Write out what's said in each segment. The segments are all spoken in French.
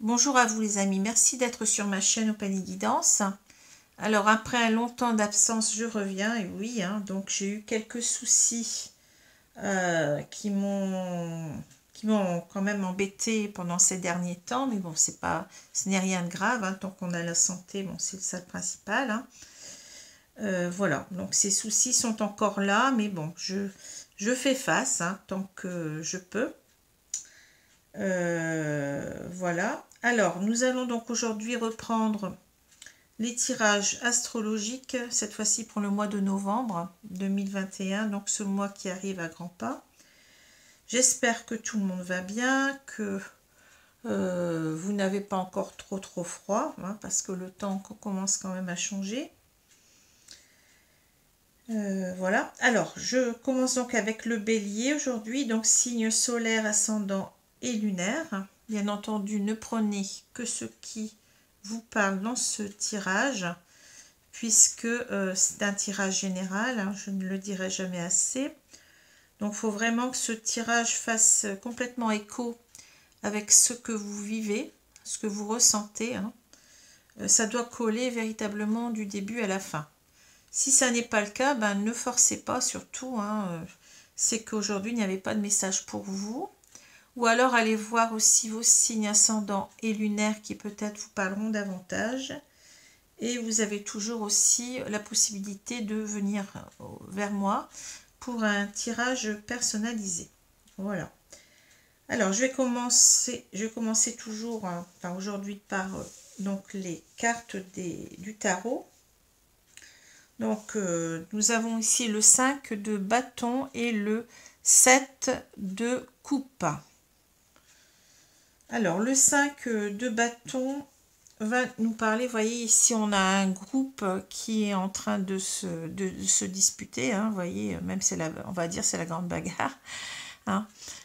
Bonjour à vous les amis, merci d'être sur ma chaîne Opanie Guidance. Alors après un long temps d'absence, je reviens et oui, donc j'ai eu quelques soucis qui m'ont quand même embêté pendant ces derniers temps, mais bon, ce n'est rien de grave, tant qu'on a la santé, bon, c'est ça le principal. Voilà, donc ces soucis sont encore là, mais bon, je fais face tant que je peux. Voilà. Alors, nous allons donc aujourd'hui reprendre les tirages astrologiques, cette fois-ci pour le mois de novembre 2021, donc ce mois qui arrive à grands pas. J'espère que tout le monde va bien, que vous n'avez pas encore trop froid, parce que le temps commence quand même à changer. Voilà. Alors, je commence donc avec le bélier aujourd'hui, donc signe solaire, ascendant et lunaire. Bien entendu, ne prenez que ce qui vous parle dans ce tirage, puisque c'est un tirage général, je ne le dirai jamais assez. Donc, il faut vraiment que ce tirage fasse complètement écho avec ce que vous vivez, ce que vous ressentez. Ça doit coller véritablement du début à la fin. Si ça n'est pas le cas, ne forcez pas surtout. C'est qu'aujourd'hui, il n'y avait pas de message pour vous. Ou alors, allez voir aussi vos signes ascendants et lunaires qui peut-être vous parleront davantage. Et vous avez toujours aussi la possibilité de venir vers moi pour un tirage personnalisé. Voilà. Alors, je vais commencer toujours, aujourd'hui par donc les cartes du tarot. Donc, nous avons ici le 5 de bâton et le 7 de coupe. Alors, le 5 de bâton va nous parler, vous voyez, ici, on a un groupe qui est en train de se disputer, vous voyez, même on va dire c'est la grande bagarre.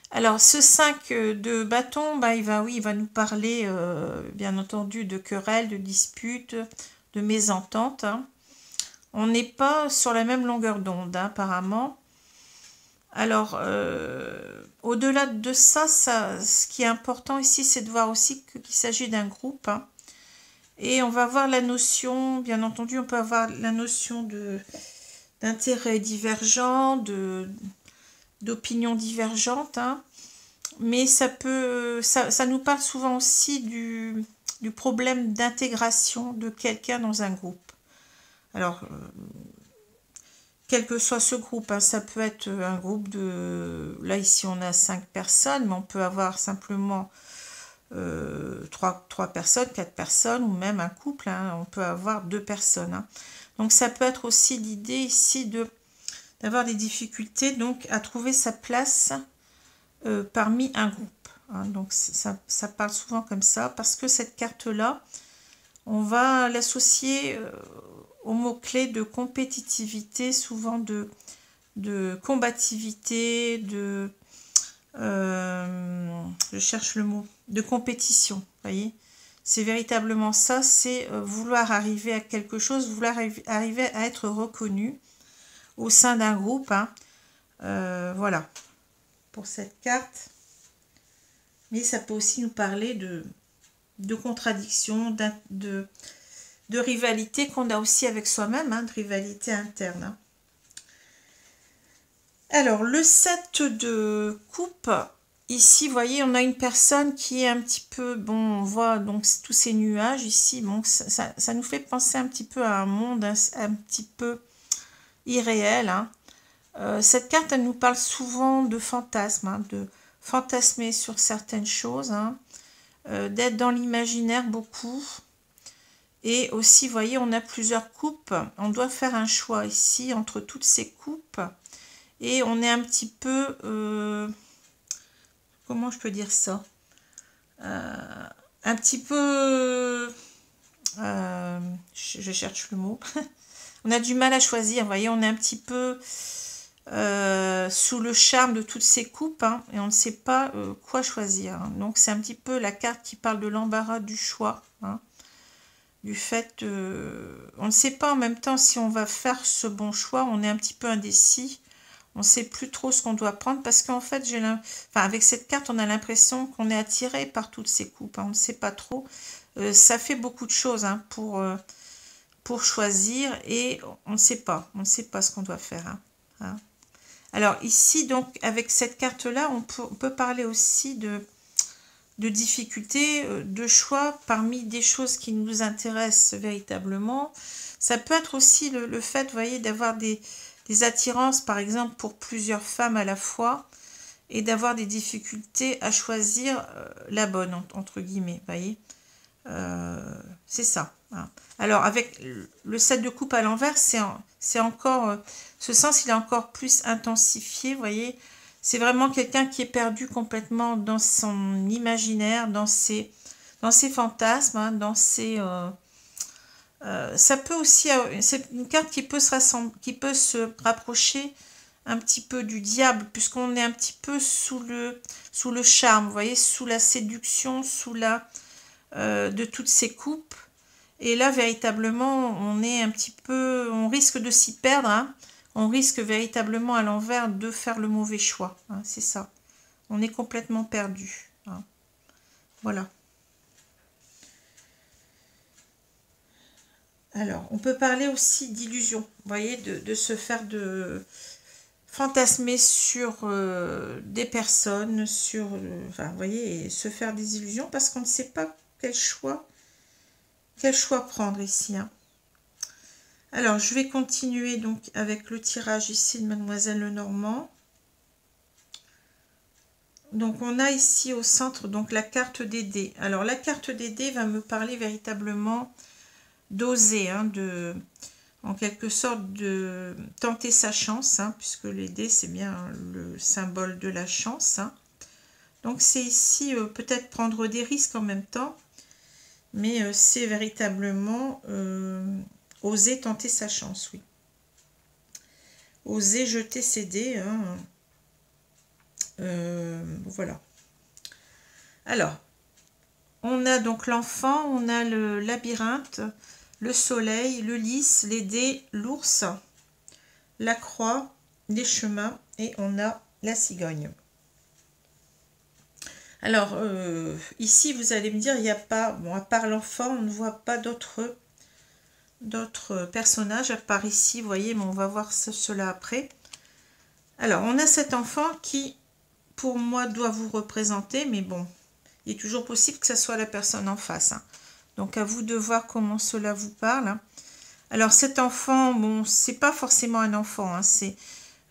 Alors, ce 5 de bâton, il va nous parler, bien entendu, de querelles, de disputes, de mésententes. On n'est pas sur la même longueur d'onde, apparemment. Alors, au-delà de ça, ce qui est important ici, c'est de voir aussi qu'il s'agit d'un groupe. Et on va voir la notion, bien entendu, on peut avoir la notion d'intérêts divergents, d'opinions divergentes. Mais ça nous parle souvent aussi du problème d'intégration de quelqu'un dans un groupe. Alors, quel que soit ce groupe, ça peut être un groupe de... Là, ici, on a 5 personnes, mais on peut avoir simplement 3 personnes, 4 personnes, ou même un couple. On peut avoir 2 personnes. Donc, ça peut être aussi l'idée ici d'avoir des difficultés donc à trouver sa place parmi un groupe. Donc, ça parle souvent comme ça, parce que cette carte-là, on va l'associer au mot-clé de compétitivité, souvent de combativité, je cherche le mot, de compétition, vous voyez. C'est véritablement ça, c'est vouloir arriver à quelque chose, vouloir arriver à être reconnu au sein d'un groupe. Voilà, pour cette carte. Mais ça peut aussi nous parler de contradiction, de rivalité qu'on a aussi avec soi-même, de rivalité interne. Alors, le 7 de coupe, ici, vous voyez, on a une personne qui est un petit peu, bon, on voit donc tous ces nuages ici, bon, ça nous fait penser un petit peu à un monde un petit peu irréel. Cette carte, elle nous parle souvent de fantasmes, de fantasmer sur certaines choses, d'être dans l'imaginaire beaucoup. Et aussi, vous voyez, on a plusieurs coupes. On doit faire un choix ici entre toutes ces coupes. Et on est un petit peu... comment je peux dire ça, un petit peu... je cherche le mot. On a du mal à choisir, vous voyez, on est un petit peu sous le charme de toutes ces coupes. Et on ne sait pas quoi choisir. Donc, c'est un petit peu la carte qui parle de l'embarras du choix. Du fait, on ne sait pas en même temps si on va faire ce bon choix, on est un petit peu indécis, On ne sait plus trop ce qu'on doit prendre parce qu'en fait, avec cette carte, on a l'impression qu'on est attiré par toutes ces coupes. Hein. On ne sait pas trop. Ça fait beaucoup de choses hein, pour choisir et on ne sait pas. On ne sait pas ce qu'on doit faire. Hein. Hein. Alors ici, donc, avec cette carte-là, on peut parler aussi de difficultés, de choix parmi des choses qui nous intéressent véritablement. Ça peut être aussi le fait, vous voyez, d'avoir des attirances, par exemple, pour plusieurs femmes à la fois et d'avoir des difficultés à choisir la bonne, entre guillemets, vous voyez. C'est ça. Hein. Alors, avec le 7 de coupe à l'envers, c'est encore... ce sens, il est encore plus intensifié, vous voyez. C'est vraiment quelqu'un qui est perdu complètement dans son imaginaire, dans ses fantasmes, hein, dans ses... ça peut aussi... c'est une carte qui peut se rapprocher un petit peu du diable, puisqu'on est un petit peu sous le charme, vous voyez, sous la séduction, sous de toutes ces coupes. Et là, véritablement, on est un petit peu... on risque de s'y perdre, hein. On risque véritablement à l'envers de faire le mauvais choix. Hein, c'est ça. On est complètement perdu. Hein. Voilà. Alors, on peut parler aussi d'illusion. Vous voyez, de se faire fantasmer sur des personnes, enfin, vous voyez, et se faire des illusions parce qu'on ne sait pas quel choix prendre ici. Hein. Alors, je vais continuer donc avec le tirage ici de Mademoiselle Lenormand. Donc, on a ici au centre donc la carte des dés. Alors, la carte des dés va me parler véritablement d'oser, hein, en quelque sorte de tenter sa chance, hein, puisque les dés, c'est bien le symbole de la chance. Hein. Donc, c'est ici peut-être prendre des risques en même temps, mais c'est véritablement... oser tenter sa chance, oui. Oser jeter ses dés. Hein. Voilà. Alors, on a donc l'enfant, on a le labyrinthe, le soleil, le lys, les dés, l'ours, la croix, les chemins et on a la cigogne. Alors, ici, vous allez me dire, il n'y a pas, bon, à part l'enfant, on ne voit pas d'autres personnages à part ici, vous voyez, mais on va voir cela après. Alors, on a cet enfant qui, pour moi, doit vous représenter, mais bon, il est toujours possible que ce soit la personne en face. Hein. Donc, à vous de voir comment cela vous parle. Hein. Alors, cet enfant, bon, c'est pas forcément un enfant, hein,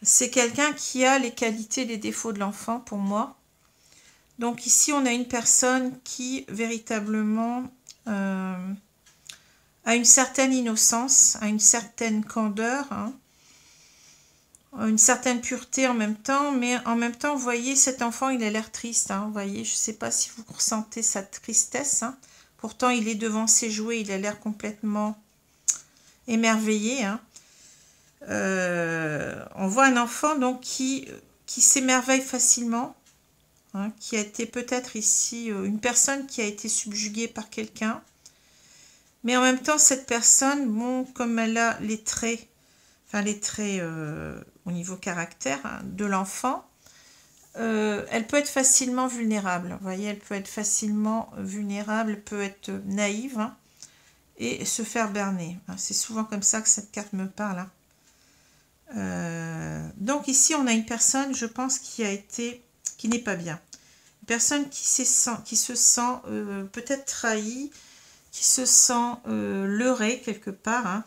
c'est quelqu'un qui a les qualités et les défauts de l'enfant, pour moi. Donc, ici, on a une personne qui, véritablement... à une certaine innocence, à une certaine candeur, hein, une certaine pureté en même temps, mais en même temps, vous voyez, cet enfant, il a l'air triste, hein, vous voyez, je ne sais pas si vous ressentez sa tristesse, hein, pourtant, il est devant ses jouets, il a l'air complètement émerveillé, hein. On voit un enfant, donc, qui s'émerveille facilement, hein, qui a été peut-être ici, une personne qui a été subjuguée par quelqu'un. Mais en même temps, cette personne, bon, comme elle a les traits, enfin les traits au niveau caractère hein, de l'enfant, elle peut être facilement vulnérable. Vous voyez, elle peut être facilement vulnérable, elle peut être naïve hein, et se faire berner. C'est souvent comme ça que cette carte me parle. Hein. Donc ici, on a une personne, je pense, qui n'est pas bien. Une personne qui se sent peut-être trahie, qui se sent leurré quelque part. Hein.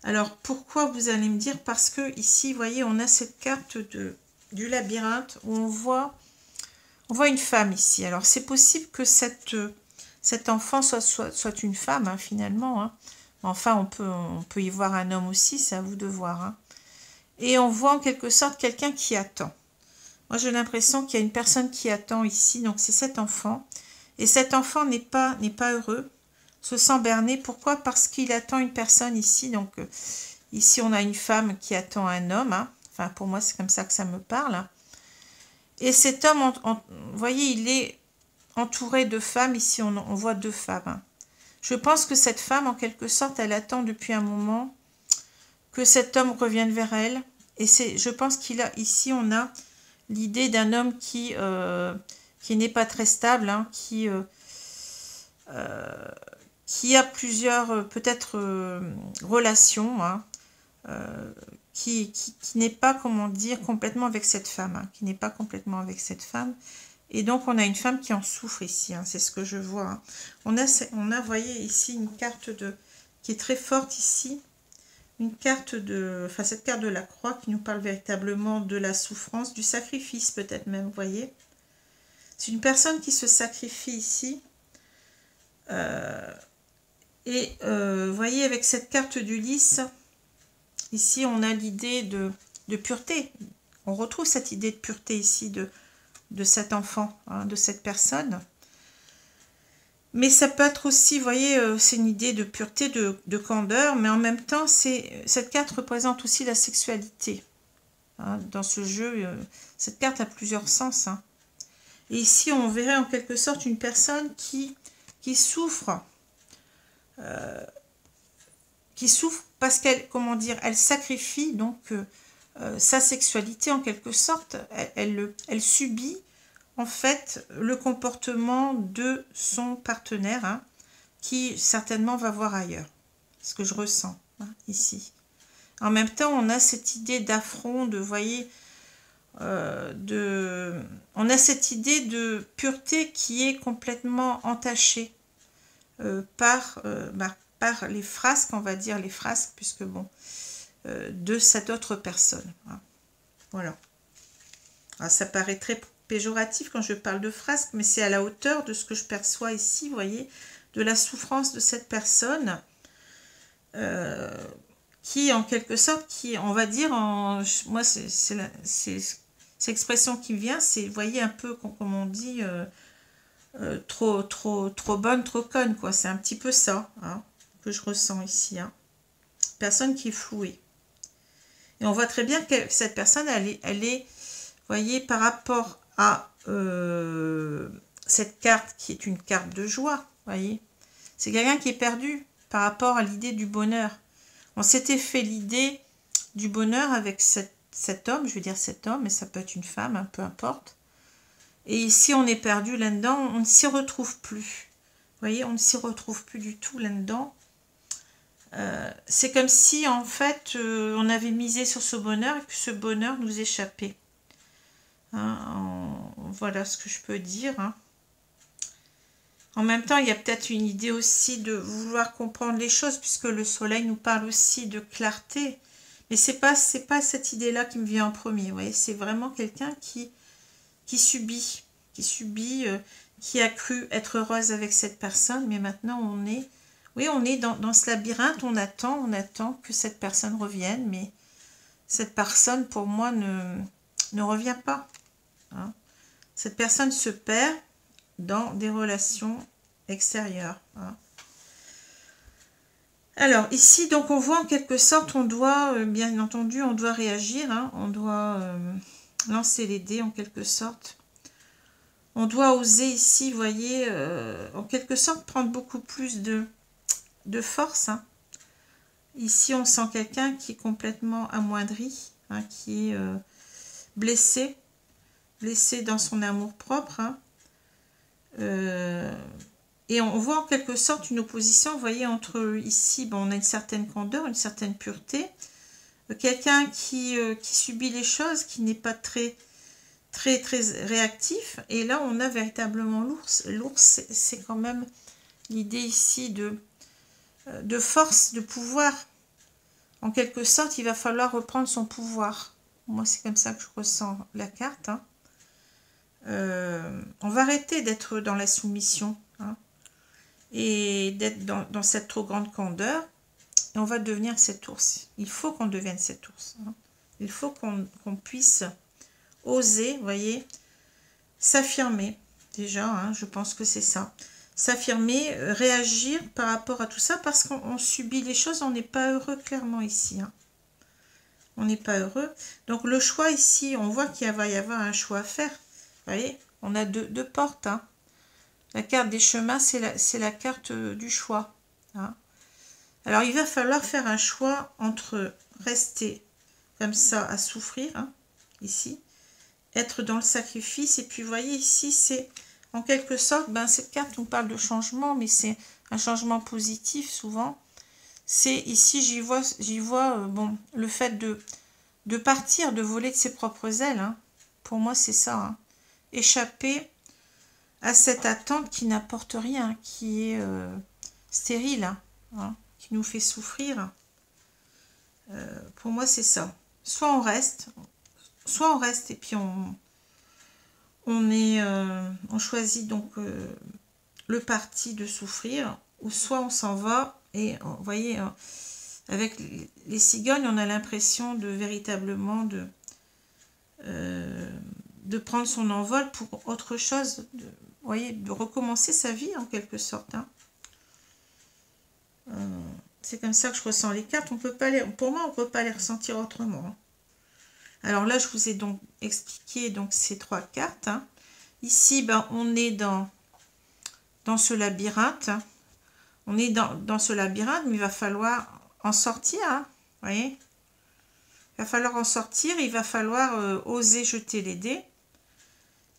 Alors, pourquoi vous allez me dire? Parce que ici, vous voyez, on a cette carte du labyrinthe où on voit une femme ici. Alors, c'est possible que cet enfant soit une femme, hein, finalement. Hein. Enfin, on peut y voir un homme aussi, c'est à vous de voir. Hein. Et on voit en quelque sorte quelqu'un qui attend. Moi, j'ai l'impression qu'il y a une personne qui attend ici, donc c'est cet enfant. Et cet enfant n'est pas heureux. Se sent berné. Pourquoi? Parce qu'il attend une personne ici. Donc, ici, on a une femme qui attend un homme. Hein. Enfin, pour moi, c'est comme ça que ça me parle. Hein. Et cet homme, vous voyez, il est entouré de femmes. Ici, on voit deux femmes. Hein. Je pense que cette femme, en quelque sorte, elle attend depuis un moment que cet homme revienne vers elle Et je pense qu'il a, ici, on a l'idée d'un homme qui n'est pas très stable, hein, qui a plusieurs, peut-être, relations, hein, qui n'est pas, comment dire, complètement avec cette femme, hein, qui n'est pas complètement avec cette femme. Et donc, on a une femme qui en souffre ici, hein, c'est ce que je vois. Hein. On a, vous voyez, ici, une carte qui est très forte ici. Une carte enfin, cette carte de la croix qui nous parle véritablement de la souffrance, du sacrifice peut-être même, vous voyez. C'est une personne qui se sacrifie ici. Vous voyez, avec cette carte d'Ulysse, ici, on a l'idée de pureté. On retrouve cette idée de pureté ici de cet enfant, hein, de cette personne. Mais ça peut être aussi, vous voyez, c'est une idée de pureté, de candeur, mais en même temps, cette carte représente aussi la sexualité. Hein, dans ce jeu, cette carte a plusieurs sens. Hein. Et ici, on verrait en quelque sorte une personne qui souffre. Qui souffre parce qu'elle, comment dire, elle sacrifie donc sa sexualité en quelque sorte. Elle subit en fait le comportement de son partenaire, hein, qui certainement va voir ailleurs. Ce que je ressens, hein, ici. En même temps, on a cette idée d'affront, de, voyez, on a cette idée de pureté qui est complètement entachée par les frasques, on va dire les frasques, puisque bon, de cette autre personne. Hein. Voilà. Alors, ça paraît très péjoratif quand je parle de frasques, mais c'est à la hauteur de ce que je perçois ici, vous voyez, de la souffrance de cette personne qui, en quelque sorte, qui, on va dire, moi, c'est l'expression qui me vient, c'est, vous voyez, un peu, comme on dit, trop bonne, trop conne, quoi. C'est un petit peu ça, hein, que je ressens ici. Hein. Personne qui est flouée. Et on voit très bien que cette personne, elle est, vous voyez, par rapport à cette carte qui est une carte de joie, vous voyez. C'est quelqu'un qui est perdu par rapport à l'idée du bonheur. On s'était fait l'idée du bonheur avec cet homme, je veux dire cet homme, mais ça peut être une femme, hein, peu importe. Et ici, on est perdu là-dedans, on ne s'y retrouve plus. Vous voyez, on ne s'y retrouve plus du tout là-dedans. C'est comme si, en fait, on avait misé sur ce bonheur et que ce bonheur nous échappait. Hein, voilà ce que je peux dire. Hein. En même temps, il y a peut-être une idée aussi de vouloir comprendre les choses, puisque le soleil nous parle aussi de clarté. Mais c'est pas cette idée-là qui me vient en premier. Vous voyez, c'est vraiment quelqu'un qui subit, qui a cru être heureuse avec cette personne, mais maintenant on est, oui, on est dans ce labyrinthe, on attend que cette personne revienne, mais cette personne, pour moi, ne revient pas. Hein. Cette personne se perd dans des relations extérieures. Hein. Alors, ici, donc, on voit en quelque sorte, on doit, bien entendu, on doit réagir, hein, on doit lancer les dés en quelque sorte. On doit oser ici, vous voyez, en quelque sorte, prendre beaucoup plus de force. Hein. Ici, on sent quelqu'un qui est complètement amoindri, hein, qui est blessé dans son amour-propre. Hein. Et on voit en quelque sorte une opposition, vous voyez, entre ici, bon, on a une certaine candeur, une certaine pureté. Quelqu'un qui subit les choses, qui n'est pas très réactif. Et là, on a véritablement l'ours. L'ours, c'est quand même l'idée ici de force, de pouvoir. En quelque sorte, il va falloir reprendre son pouvoir. Moi, c'est comme ça que je ressens la carte. Hein. On va arrêter d'être dans la soumission, hein, et d'être dans cette trop grande candeur. Et on va devenir cet ours. Il faut qu'on devienne cet ours. Hein. Il faut qu'on puisse oser, vous voyez, s'affirmer. Déjà, hein, je pense que c'est ça. S'affirmer, réagir par rapport à tout ça, parce qu'on subit les choses, on n'est pas heureux clairement ici. Hein. On n'est pas heureux. Donc le choix ici, on voit qu'il va y avoir un choix à faire. Vous voyez, on a deux portes. Hein. La carte des chemins, c'est la carte du choix. Hein. Alors il va falloir faire un choix entre rester comme ça à souffrir, hein, ici. Être dans le sacrifice. Et puis, vous voyez, ici, c'est en quelque sorte, ben, cette carte nous parle de changement, mais c'est un changement positif souvent. C'est ici, j'y vois bon, le fait de partir, de voler de ses propres ailes. Hein. Pour moi, c'est ça. Hein. Échapper à cette attente qui n'apporte rien, qui est stérile, hein, qui nous fait souffrir. Pour moi, c'est ça. Soit on reste et puis on choisit donc le parti de souffrir, ou soit on s'en va et vous voyez, avec les cigognes, on a l'impression de véritablement de prendre son envol pour autre chose, vous voyez, de recommencer sa vie en quelque sorte. Hein. C'est comme ça que je ressens les cartes. Pour moi, on ne peut pas les ressentir autrement. Hein. Alors là, je vous ai donc expliqué donc, ces 3 cartes. Hein. Ici, ben, on est dans ce labyrinthe. Hein. On est dans ce labyrinthe, mais il va falloir en sortir. Hein. Vous voyez ? Il va falloir en sortir. Il va falloir oser jeter les dés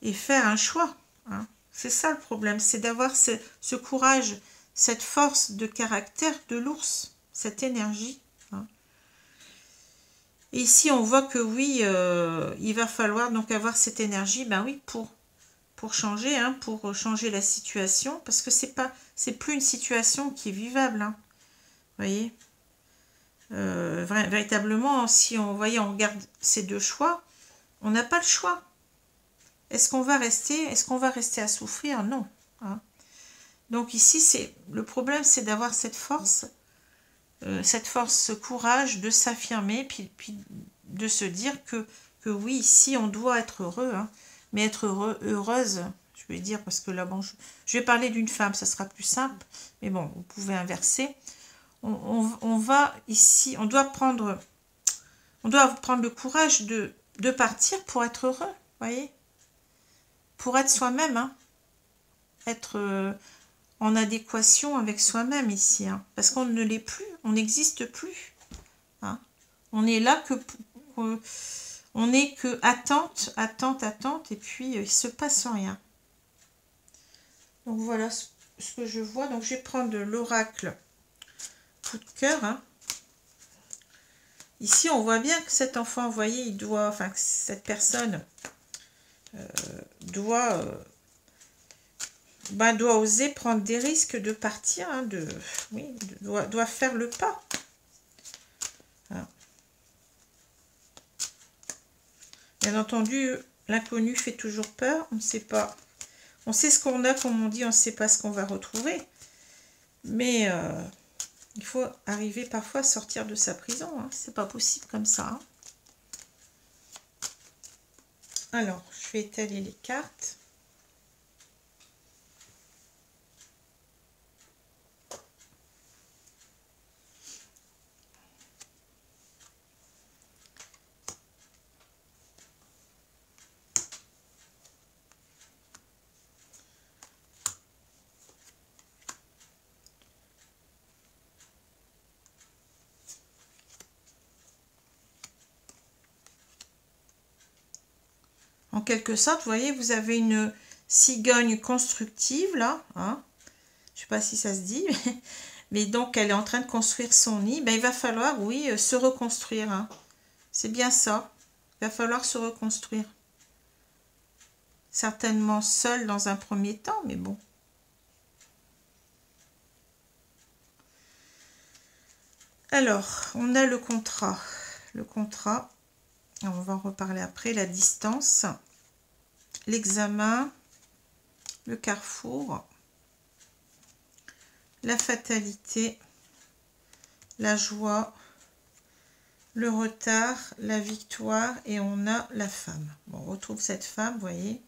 et faire un choix. Hein. C'est ça le problème. C'est d'avoir ce courage, cette force de caractère de l'ours, cette énergie. Hein. Et ici, on voit que oui, il va falloir donc avoir cette énergie, ben oui, pour changer, hein, pour changer la situation, parce que c'est plus une situation qui est vivable. Hein. Vous voyez, véritablement, si on regarde ces 2 choix, on n'a pas le choix. Est-ce qu'on va rester à souffrir? Non. Hein. Donc ici, le problème, c'est d'avoir cette force, ce courage de s'affirmer, puis de se dire que oui, ici, on doit être heureux, hein, mais être heureuse, je vais dire, parce que là, bon, je vais parler d'une femme, ça sera plus simple, mais bon, vous pouvez inverser. On va ici, on doit prendre le courage de partir pour être heureux, vous voyez, pour être soi-même, hein, être en adéquation avec soi-même ici, hein, parce qu'on ne l'est plus, on n'existe plus. Hein. On est là on n'est que attente, et puis il ne se passe rien. Donc voilà ce que je vois. Donc je vais prendre l'oracle coup de cœur. Hein. Ici, on voit bien que cet enfant, vous voyez, que cette personne doit oser prendre des risques de partir, hein, doit faire le pas. Hein. Bien entendu, l'inconnu fait toujours peur. On ne sait pas. On sait ce qu'on a, comme on dit, on ne sait pas ce qu'on va retrouver. Mais il faut arriver parfois à sortir de sa prison. Hein. C'est pas possible comme ça. Hein. Alors, je vais étaler les cartes. En quelque sorte, vous voyez, vous avez une cigogne constructive, là. Hein. Je ne sais pas si ça se dit, mais donc elle est en train de construire son nid. Ben, il va falloir, oui, se reconstruire. Hein. C'est bien ça. Il va falloir se reconstruire. Certainement seul dans un premier temps, mais bon. Alors, on a le contrat. Le contrat, on va en reparler après, la distance, l'examen, le carrefour, la fatalité, la joie, le retard, la victoire, et on a la femme. Bon, on retrouve cette femme, vous voyez.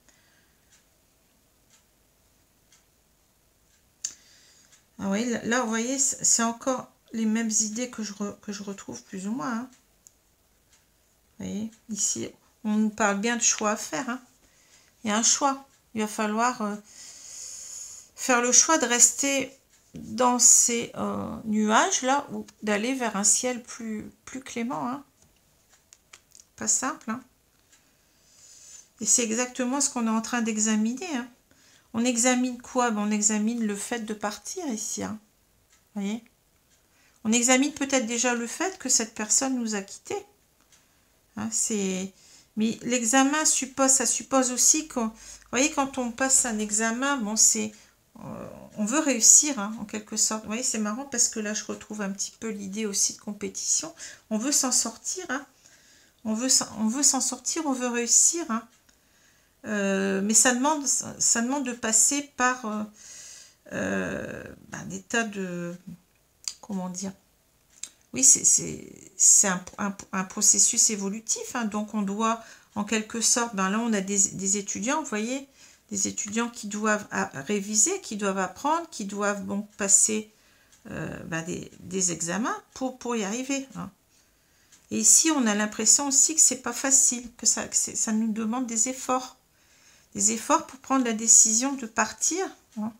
Ah oui, là, vous voyez, c'est encore les mêmes idées que je retrouve plus ou moins. Hein. Vous voyez, ici, on nous parle bien de choix à faire. Hein. Il y a un choix. Il va falloir faire le choix de rester dans ces nuages-là ou d'aller vers un ciel plus clément. Hein. Pas simple, hein. Et c'est exactement ce qu'on est en train d'examiner, hein. On examine quoi? On examine le fait de partir ici, hein. Vous voyez? On examine peut-être déjà le fait que cette personne nous a quittés. Hein, mais l'examen ça suppose aussi que, vous voyez, quand on passe un examen, bon, on veut réussir, hein, en quelque sorte. Vous voyez, c'est marrant parce que là, je retrouve un petit peu l'idée aussi de compétition. On veut s'en sortir, hein. On veut s'en sortir, on veut réussir, hein. Mais ça demande de passer par des tas de... Comment dire? Oui, c'est un processus évolutif, hein, donc on doit, en quelque sorte, là on a des étudiants, vous voyez, des étudiants qui doivent réviser, qui doivent apprendre, qui doivent passer des examens pour y arriver, hein. Et ici, on a l'impression aussi que c'est pas facile, que ça nous demande des efforts pour prendre la décision de partir, hein,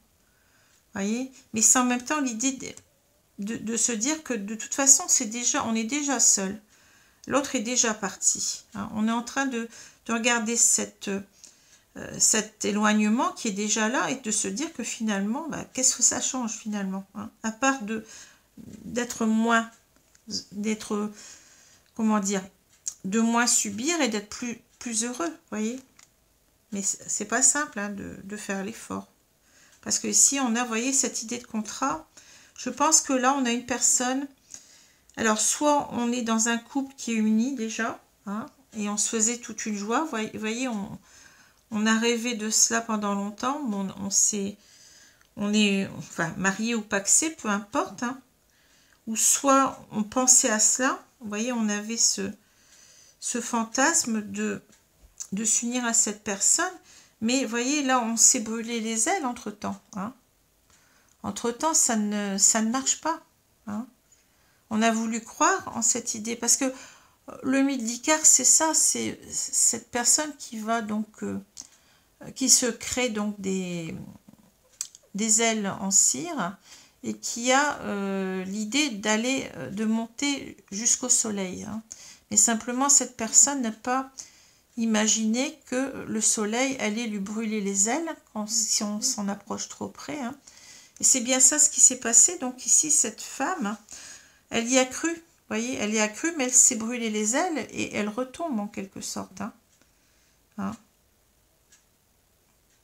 voyez, mais c'est en même temps l'idée de se dire que de toute façon, on est déjà seul. L'autre est déjà parti, hein. On est en train de regarder cet éloignement qui est déjà là et de se dire que finalement, qu'est-ce que ça change finalement, hein, à part comment dire, de moins subir et d'être plus heureux, vous voyez. Mais c'est pas simple, hein, de faire l'effort. Parce que ici, on a, vous voyez, cette idée de contrat. Je pense que là, on a une personne... Alors, soit on est dans un couple qui est uni déjà, hein, et on se faisait toute une joie. Vous voyez, on a rêvé de cela pendant longtemps. Bon, on est enfin, marié ou pacsé, peu importe, hein. Ou soit on pensait à cela. Vous voyez, on avait ce fantasme de s'unir à cette personne. Mais vous voyez, là, on s'est brûlé les ailes entre-temps, hein. Entre-temps, ça ne marche pas, hein. On a voulu croire en cette idée, parce que le mythe d'Icare, c'est ça, c'est cette personne qui va donc, qui se crée donc des ailes en cire, et qui a l'idée de monter jusqu'au soleil, hein. Mais simplement, cette personne n'a pas imaginé que le soleil allait lui brûler les ailes si on s'en approche trop près, hein. Et c'est bien ça ce qui s'est passé. Donc ici, cette femme, elle y a cru, vous voyez, elle y a cru, mais elle s'est brûlé les ailes et elle retombe en quelque sorte, hein. Hein.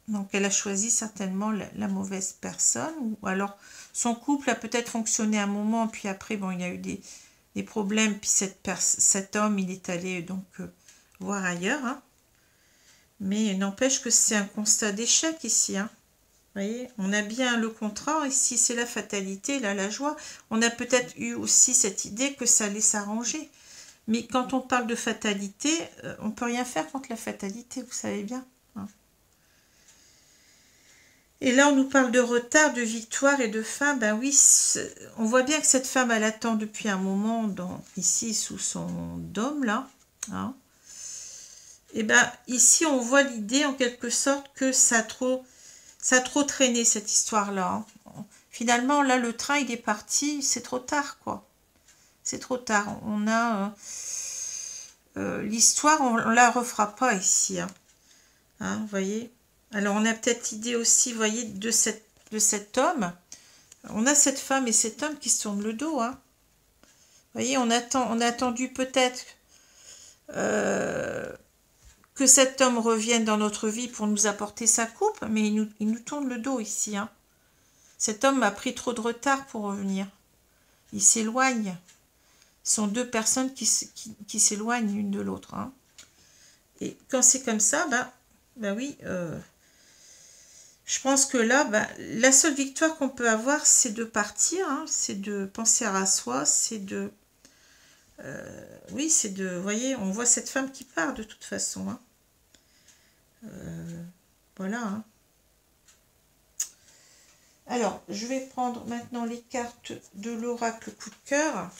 Donc elle a choisi certainement la mauvaise personne, ou alors son couple a peut-être fonctionné un moment, puis après, bon, il y a eu des problèmes, puis cet homme, il est allé donc voir ailleurs, hein. Mais n'empêche que c'est un constat d'échec ici, hein. Vous voyez, on a bien le contrat, ici c'est la fatalité, là la joie. On a peut-être eu aussi cette idée que ça allait s'arranger. Mais quand on parle de fatalité, on ne peut rien faire contre la fatalité, vous savez bien, hein. Et là, on nous parle de retard, de victoire et de fin. Ben oui, on voit bien que cette femme, elle attend depuis un moment, ici, sous son dôme, là, hein. Et bien, ici, on voit l'idée, en quelque sorte, que ça a trop traîné, cette histoire-là, hein. Finalement, là, le train, il est parti, c'est trop tard, quoi. C'est trop tard. On a... l'histoire, on ne la refera pas ici, hein. Hein, vous voyez. Alors, on a peut-être idée aussi, vous voyez, de cet homme. On a cette femme et cet homme qui se tournent le dos, hein. Vous voyez, on a attendu peut-être que cet homme revienne dans notre vie pour nous apporter sa coupe, mais il nous tourne le dos ici, hein. Cet homme a pris trop de retard pour revenir. Il s'éloigne. Ce sont deux personnes qui s'éloignent l'une de l'autre, hein. Et quand c'est comme ça, ben oui, je pense que là, la seule victoire qu'on peut avoir, c'est de partir, hein, c'est de penser à soi, c'est de... oui, c'est de... Vous voyez, on voit cette femme qui part de toute façon, hein. Voilà, hein. Alors, je vais prendre maintenant les cartes de l'oracle coup de cœur.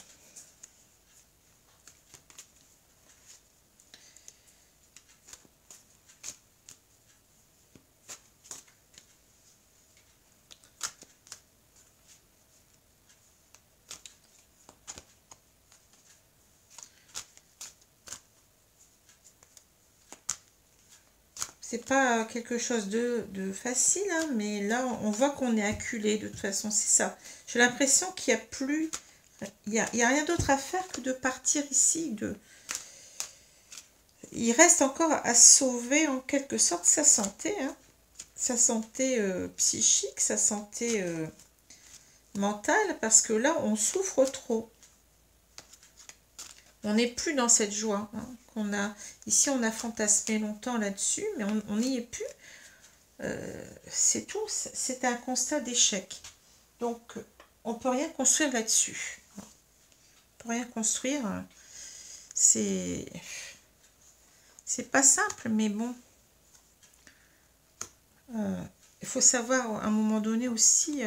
c'est pas quelque chose de facile, hein, mais là, on voit qu'on est acculé, de toute façon, c'est ça. J'ai l'impression qu'il n'y a plus... Il y a rien d'autre à faire que de partir ici. Il reste encore à sauver, en quelque sorte, sa santé, hein. Sa santé psychique, sa santé mentale, parce que là, on souffre trop. On n'est plus dans cette joie, hein, qu'on a... Ici, on a fantasmé longtemps là-dessus, mais on n'y est plus. C'est tout. C'est un constat d'échec. Donc, on ne peut rien construire là-dessus. On ne peut rien construire. C'est pas simple, mais bon. Il faut savoir, à un moment donné aussi...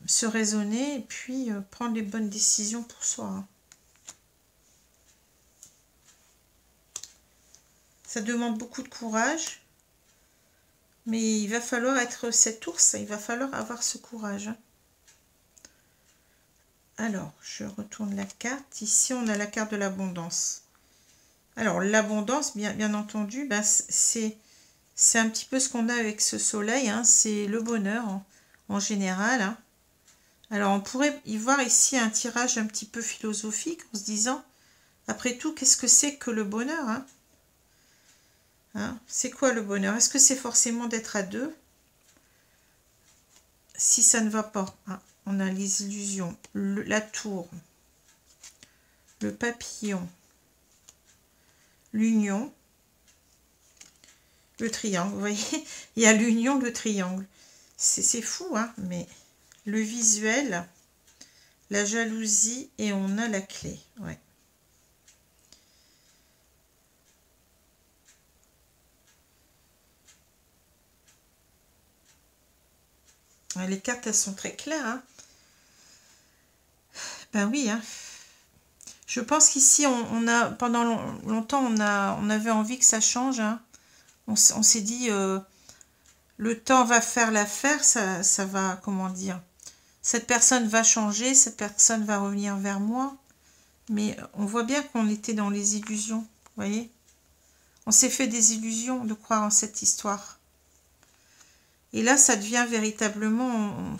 se raisonner et puis prendre les bonnes décisions pour soi, hein. Ça demande beaucoup de courage, mais il va falloir être cet ours, il va falloir avoir ce courage, hein. Alors, je retourne la carte. Ici, on a la carte de l'abondance. Alors, l'abondance, bien entendu, ben, c'est un petit peu ce qu'on a avec ce soleil, hein, c'est le bonheur en général, hein. Alors, on pourrait y voir ici un tirage un petit peu philosophique en se disant, après tout, qu'est-ce que c'est que le bonheur, hein? Hein, c'est quoi le bonheur? Est-ce que c'est forcément d'être à deux? Si ça ne va pas, hein, on a les illusions, la tour, le papillon, l'union, le triangle. Vous voyez, il y a l'union, le triangle. C'est fou, hein, mais le visuel, la jalousie et on a la clé. Ouais. Les cartes, elles sont très claires, hein. Ben oui, hein. Je pense qu'ici, on a pendant longtemps, on avait envie que ça change, hein. On s'est dit, le temps va faire l'affaire, ça va, comment dire, cette personne va changer, cette personne va revenir vers moi. Mais on voit bien qu'on était dans les illusions, vous voyez. On s'est fait des illusions de croire en cette histoire. Et là, ça devient véritablement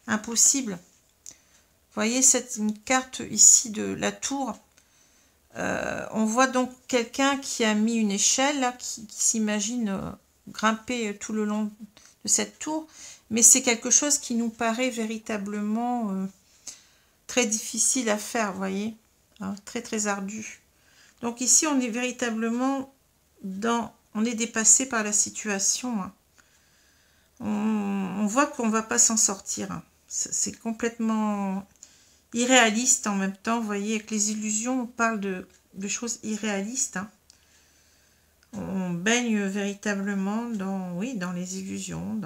impossible. Vous voyez, c'est une carte ici de la tour. On voit donc quelqu'un qui a mis une échelle, là, qui s'imagine grimper tout le long de cette tour. Mais c'est quelque chose qui nous paraît véritablement très difficile à faire, vous voyez. Hein, très, très ardu. Donc ici, on est véritablement on est dépassé par la situation, hein. On voit qu'on ne va pas s'en sortir, hein. C'est complètement irréaliste en même temps. Vous voyez, avec les illusions, on parle de choses irréalistes, hein. On baigne véritablement dans les illusions.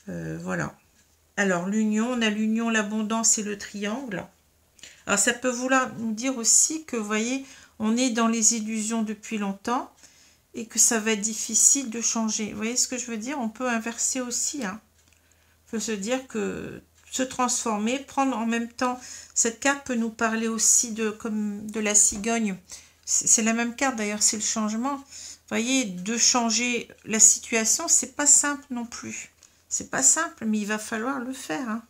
Voilà. Alors, l'union, on a l'union, l'abondance et le triangle. Alors, ça peut vouloir nous dire aussi que, vous voyez, on est dans les illusions depuis longtemps et que ça va être difficile de changer. Vous voyez ce que je veux dire? On peut inverser aussi, hein. On peut se dire que se transformer, prendre en même temps, cette carte peut nous parler aussi comme de la cigogne. C'est la même carte d'ailleurs, c'est le changement. Vous voyez, de changer la situation, c'est pas simple non plus. C'est pas simple, mais il va falloir le faire, hein.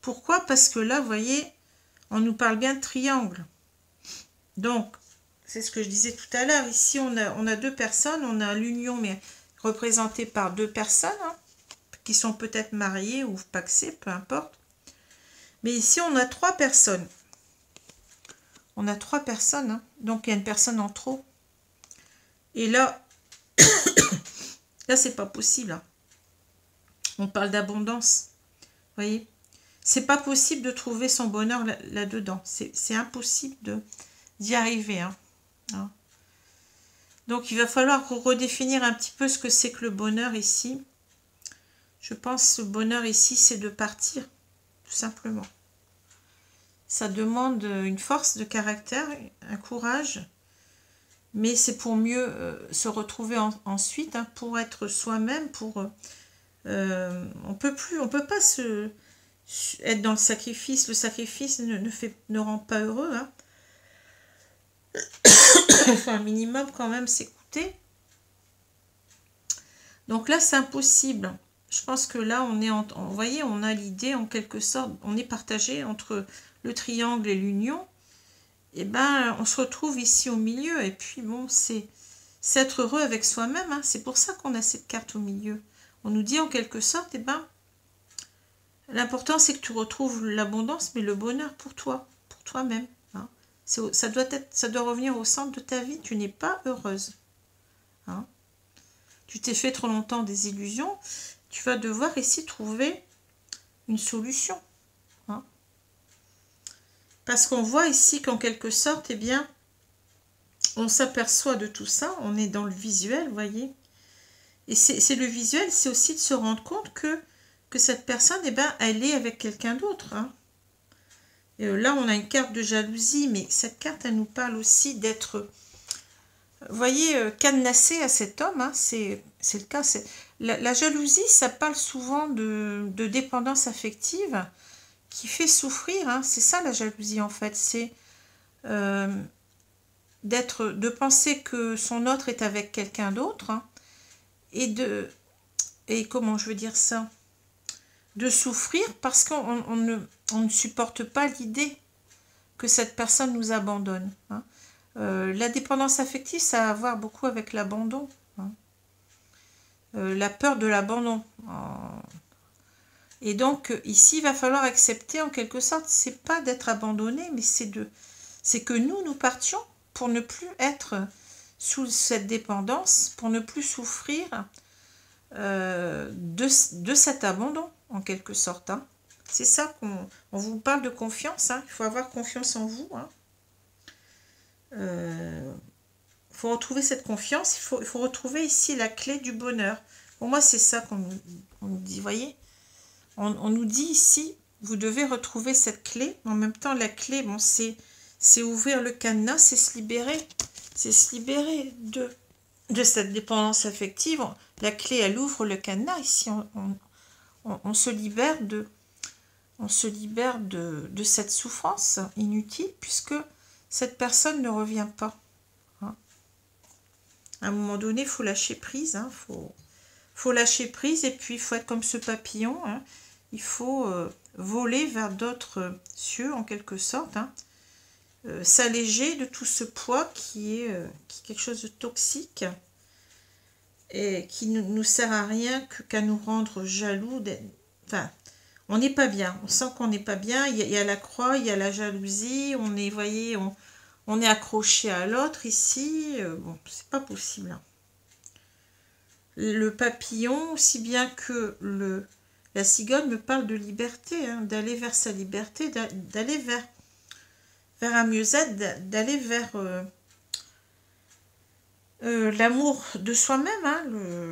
Pourquoi? Parce que là, vous voyez, on nous parle bien de triangle. Donc, c'est ce que je disais tout à l'heure. Ici, on a deux personnes. On a l'union, mais représentée par deux personnes, hein, qui sont peut-être mariées ou paxées, peu importe. Mais ici, on a trois personnes. On a trois personnes, hein. Donc il y a une personne en trop. Et là, là, c'est pas possible, hein. On parle d'abondance. Vous voyez? C'est pas possible de trouver son bonheur là-dedans. C'est impossible d'y arriver, hein. Donc il va falloir redéfinir un petit peu ce que c'est que le bonheur ici. Je pense que le bonheur ici, c'est de partir, tout simplement. Ça demande une force de caractère, un courage, mais c'est pour mieux se retrouver ensuite, hein, pour être soi-même, on peut pas être dans le sacrifice. Le sacrifice ne rend pas heureux, hein. Il faut un minimum quand même s'écouter. Donc là, c'est impossible. Je pense que là, on est vous voyez, on a l'idée en quelque sorte, on est partagé entre le triangle et l'union. Et ben, on se retrouve ici au milieu. Et puis bon, c'est être heureux avec soi-même. Hein. C'est pour ça qu'on a cette carte au milieu. On nous dit en quelque sorte, eh ben, l'important c'est que tu retrouves l'abondance, mais le bonheur pour toi, pour toi-même. Hein. Ça doit revenir au centre de ta vie. Tu n'es pas heureuse. Hein. Tu t'es fait trop longtemps des illusions. Tu vas devoir ici trouver une solution. Hein. Parce qu'on voit ici qu'en quelque sorte, eh bien, on s'aperçoit de tout ça. On est dans le visuel, vous voyez. Et c'est le visuel, c'est aussi de se rendre compte que cette personne, eh ben, elle est avec quelqu'un d'autre. Hein. Là, on a une carte de jalousie, mais cette carte, elle nous parle aussi d'être, vous voyez, cadenassé à cet homme. Hein, c'est le cas. La jalousie, ça parle souvent de dépendance affective qui fait souffrir. Hein, c'est ça la jalousie, en fait. C'est de penser que son autre est avec quelqu'un d'autre. Hein, et comment je veux dire ça, de souffrir parce qu'on ne supporte pas l'idée que cette personne nous abandonne. Hein. La dépendance affective, ça a à voir beaucoup avec l'abandon. Hein. La peur de l'abandon. Et donc, ici, il va falloir accepter en quelque sorte, c'est pas d'être abandonné, mais c'est que nous partions pour ne plus être sous cette dépendance, pour ne plus souffrir de cet abandon, en quelque sorte. Hein. C'est ça on vous parle de confiance. Hein. Il faut avoir confiance en vous. Hein. Faut retrouver cette confiance. Il faut retrouver ici la clé du bonheur. Pour moi, c'est ça qu'on nous dit. Vous voyez, on nous dit ici, vous devez retrouver cette clé. En même temps, la clé, bon, c'est ouvrir le cadenas, c'est se libérer. C'est se libérer de cette dépendance affective. La clé, elle ouvre le cadenas. Ici, on se libère de cette souffrance inutile puisque cette personne ne revient pas. Hein. À un moment donné, il faut lâcher prise. Hein. Faut lâcher prise et puis il faut être comme ce papillon. Hein. Il faut voler vers d'autres cieux en quelque sorte. Hein. S'alléger de tout ce poids qui est quelque chose de toxique et qui ne nous sert à rien qu'à nous rendre jaloux. Enfin, on n'est pas bien. On sent qu'on n'est pas bien. Il y a la croix, il y a la jalousie. On est, voyez, on est accroché à l'autre ici. Bon, c'est pas possible. Hein. Le papillon, aussi bien que la cigogne, me parle de liberté, hein, d'aller vers sa liberté, d'aller vers un mieux-être, d'aller vers l'amour de soi-même, hein,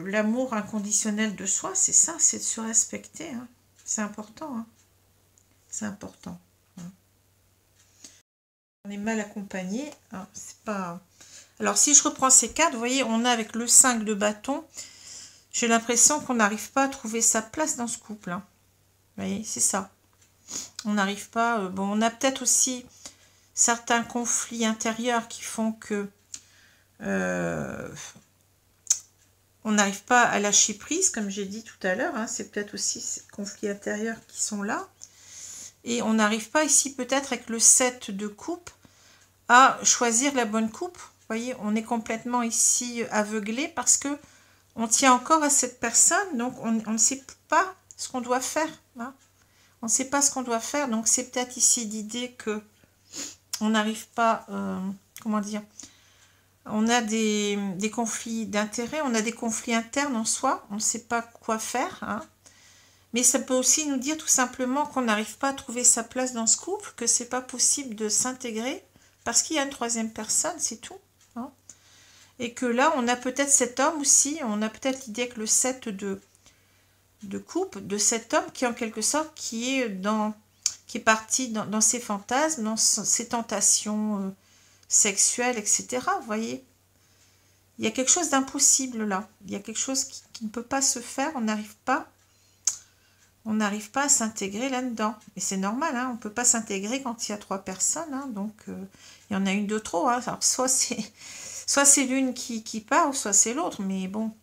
l'amour inconditionnel de soi, c'est ça, c'est de se respecter. Hein. C'est important. Hein. C'est important. Hein. On est mal accompagné. Hein, c'est pas... Alors, si je reprends ces cartes, vous voyez, on a avec le 5 de bâton, j'ai l'impression qu'on n'arrive pas à trouver sa place dans ce couple. Hein. Vous voyez, c'est ça. On n'arrive pas... bon, on a peut-être aussi certains conflits intérieurs qui font que on n'arrive pas à lâcher prise, comme j'ai dit tout à l'heure. Hein, c'est peut-être aussi ces conflits intérieurs qui sont là. Et on n'arrive pas ici, peut-être avec le 7 de coupe, à choisir la bonne coupe. Vous voyez, on est complètement ici aveuglé parce que on tient encore à cette personne. Donc, on ne sait pas ce qu'on doit faire. Hein. On ne sait pas ce qu'on doit faire. Donc, c'est peut-être ici l'idée que on n'arrive pas, comment dire, on a des conflits d'intérêts, on a des conflits internes en soi, on ne sait pas quoi faire. Hein. Mais ça peut aussi nous dire tout simplement qu'on n'arrive pas à trouver sa place dans ce couple, que c'est pas possible de s'intégrer parce qu'il y a une troisième personne, c'est tout. Hein. Et que là, on a peut-être cet homme aussi, on a peut-être l'idée que le 7 de coupe, de cet homme qui en quelque sorte, qui est parti dans ses fantasmes, dans ses tentations sexuelles, etc. Vous voyez, il y a quelque chose d'impossible là. Il y a quelque chose qui ne peut pas se faire. On n'arrive pas on n'arrive pas à s'intégrer là-dedans. Et c'est normal, hein, on ne peut pas s'intégrer quand il y a 3 personnes. Hein, donc, il y en a une de trop. Hein. Alors, soit c'est l'une qui part, ou soit c'est l'autre. Mais bon,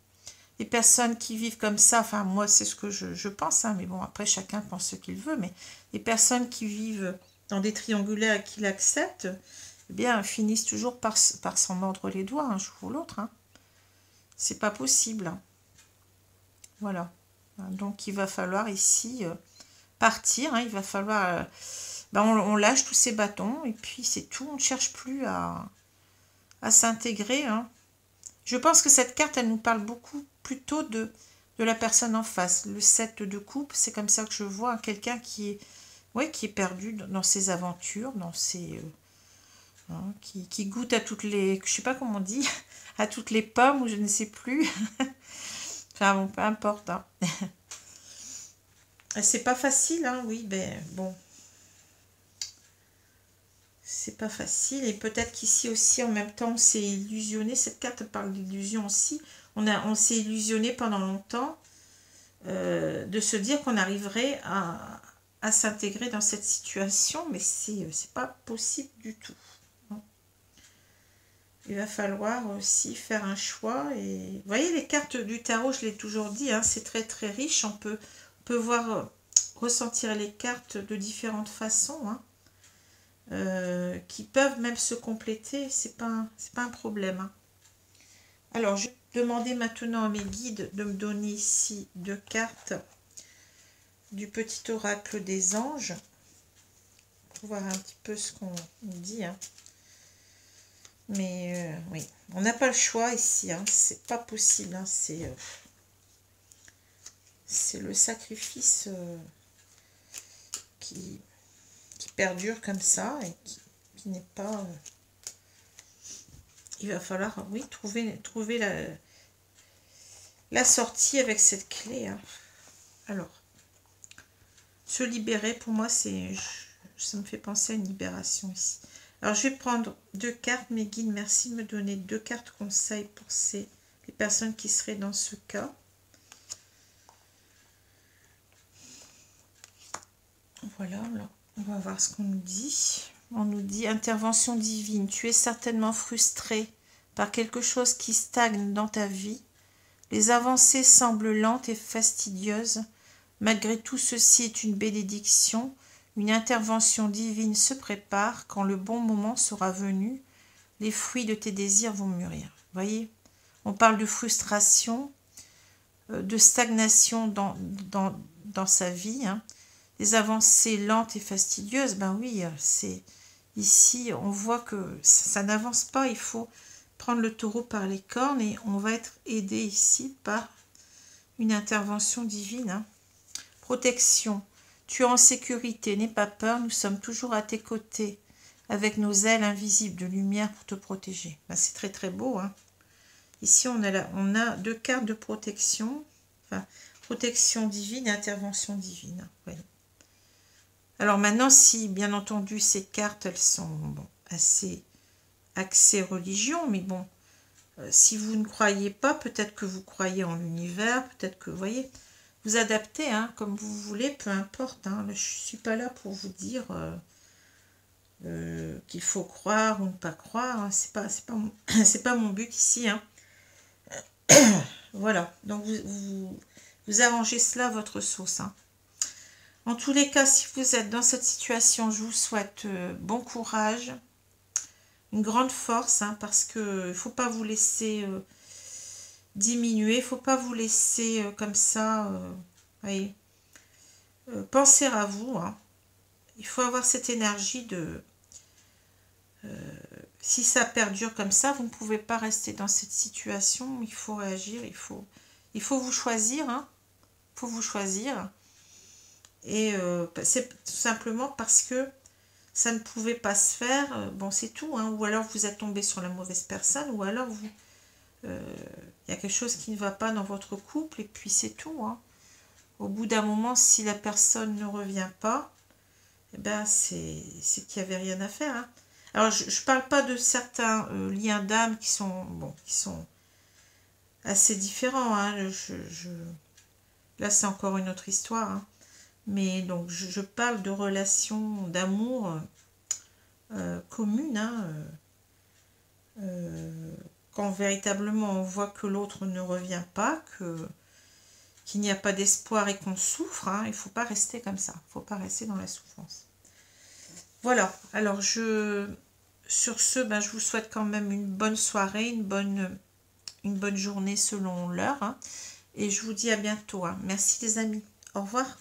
les personnes qui vivent comme ça, enfin, moi, c'est ce que je pense. Hein, mais bon, après, chacun pense ce qu'il veut. Mais les personnes qui vivent dans des triangulaires et qui l'acceptent, eh bien, finissent toujours par s'en mordre les doigts, un jour ou l'autre. Hein. C'est pas possible. Hein. Voilà. Donc, il va falloir ici partir. Hein. Il va falloir... on lâche tous ces bâtons et puis c'est tout. On ne cherche plus à s'intégrer. Hein. Je pense que cette carte, elle nous parle beaucoup plutôt de la personne en face. Le 7 de coupe, c'est comme ça que je vois. Hein. Quelqu'un qui est perdu dans ses aventures, dans ses... hein, qui goûte à toutes les... Je sais pas comment on dit. À toutes les pommes ou je ne sais plus. Enfin bon, peu importe. Hein. C'est pas facile, hein, oui, ben bon. C'est pas facile. Et peut-être qu'ici aussi, en même temps, on s'est illusionné. Cette carte parle d'illusion aussi. On s'est illusionné pendant longtemps de se dire qu'on arriverait à s'intégrer dans cette situation, mais c'est pas possible du tout. Non. Il va falloir aussi faire un choix. Et vous voyez, les cartes du tarot, je l'ai toujours dit, hein, c'est très très riche. On peut voir, ressentir les cartes de différentes façons, hein, qui peuvent même se compléter. C'est pas un problème. Hein. Alors, je vais demander maintenant à mes guides de me donner ici 2 cartes du petit oracle des anges pour voir un petit peu ce qu'on nous dit. Hein. Mais oui, on n'a pas le choix ici. Hein. C'est pas possible. Hein. C'est le sacrifice qui perdure comme ça et qui n'est pas... il va falloir, oui, trouver la sortie avec cette clé. Hein. Alors, se libérer, pour moi, ça me fait penser à une libération ici. Alors, je vais prendre 2 cartes, mes guides. Merci de me donner 2 cartes conseils pour les personnes qui seraient dans ce cas. Voilà, alors, on va voir ce qu'on nous dit. On nous dit, intervention divine, tu es certainement frustré par quelque chose qui stagne dans ta vie. Les avancées semblent lentes et fastidieuses. Malgré tout, ceci est une bénédiction. Une intervention divine se prépare. Quand le bon moment sera venu, les fruits de tes désirs vont mûrir. Vous voyez, on parle de frustration, de stagnation dans sa vie, hein. Les avancées lentes et fastidieuses, ben oui, c'est ici, on voit que ça n'avance pas. Il faut prendre le taureau par les cornes et on va être aidé ici par une intervention divine. Hein. Protection. Tu es en sécurité, n'aie pas peur, nous sommes toujours à tes côtés avec nos ailes invisibles de lumière pour te protéger. Ben, c'est très très beau. Hein. Ici, on a 2 cartes de protection. Enfin, protection divine et intervention divine. Voyez. Alors maintenant, si bien entendu ces cartes, elles sont assez axées religion, mais bon, si vous ne croyez pas, peut-être que vous croyez en l'univers, peut-être que, vous voyez, vous adaptez, hein, comme vous voulez, peu importe. Hein, je ne suis pas là pour vous dire qu'il faut croire ou ne pas croire. Hein, c'est pas mon but ici. Hein. Voilà, donc vous arrangez cela à votre sauce. Hein. En tous les cas, si vous êtes dans cette situation, je vous souhaite bon courage, une grande force, hein, parce qu'il ne faut pas vous laisser diminuer, il ne faut pas vous laisser comme ça, voyez, penser à vous. Hein. Il faut avoir cette énergie de... si ça perdure comme ça, vous ne pouvez pas rester dans cette situation, il faut réagir, il faut vous choisir, hein, il faut vous choisir. Et c'est tout simplement parce que ça ne pouvait pas se faire. Bon, c'est tout. Hein. Ou alors vous êtes tombé sur la mauvaise personne. Ou alors il y a quelque chose qui ne va pas dans votre couple. Et puis c'est tout. Hein. Au bout d'un moment, si la personne ne revient pas, eh ben c'est qu'il n'y avait rien à faire. Hein. Alors, je ne parle pas de certains liens d'âme qui sont assez différents. Hein. Là, c'est encore une autre histoire. Hein. Mais donc, je parle de relations d'amour communes, hein, quand véritablement on voit que l'autre ne revient pas, qu'il n'y a pas d'espoir et qu'on souffre, hein, il ne faut pas rester comme ça, il ne faut pas rester dans la souffrance. Voilà, alors sur ce, ben, je vous souhaite quand même une bonne soirée, une bonne journée selon l'heure, hein, et je vous dis à bientôt, hein. Merci les amis, au revoir.